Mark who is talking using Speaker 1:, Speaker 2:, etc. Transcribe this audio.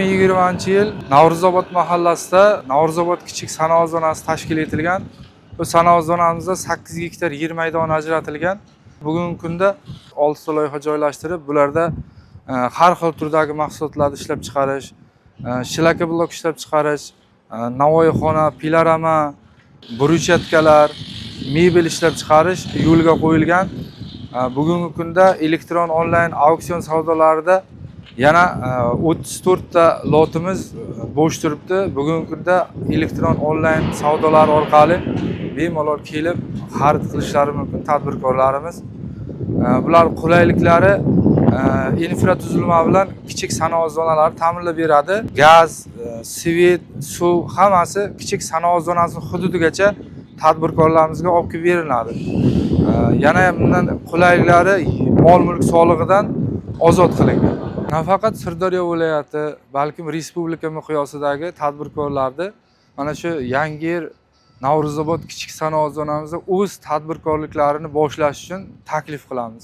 Speaker 1: 2020-yil Navruzobod mahallasida Navruzobod kichik sanoat zonasi tashkil etilgan. Bu sanoat zonamizda 8 gektar yer maydoni ajratilgan. Bugungi kunda 6 ta loyiha joylashtirib, bularda har xil turdagi mahsulotlarni ishlab chiqarish, shilaka blok ishlab chiqarish, navoiyxona, pilarama, burchatkalar, mebel ishlab chiqarish yo'lga qo'yilgan. Bugungi kunda elektron onlayn auksion savdolarida yana 34 ta lotimiz bo'sh turibdi. Bugungi kunda elektron onlayn savdolar orqali bemalol kelib xarid qilishlari mumkin tadbirkorlarimiz. Bular qulayliklari infratuzilma bilan kichik sanoat zonalari ta'minlab beradi. Gaz, svet, suv hammasi kichik sanoat zonasi hududigacha tadbirkorlarimizga olib kelib beriladi. Yana bundan qulayliklari mol-mulk solig'idan ozod qilingan. Nafaqat Sirdaryo viloyati, balkim respublika miqyosidagi tadbirkorlarni mana shu Yangiyer Navruzobod kichik sanoat zonamizda o'z tadbirkorliklarini boshlash uchun taklif qilamiz.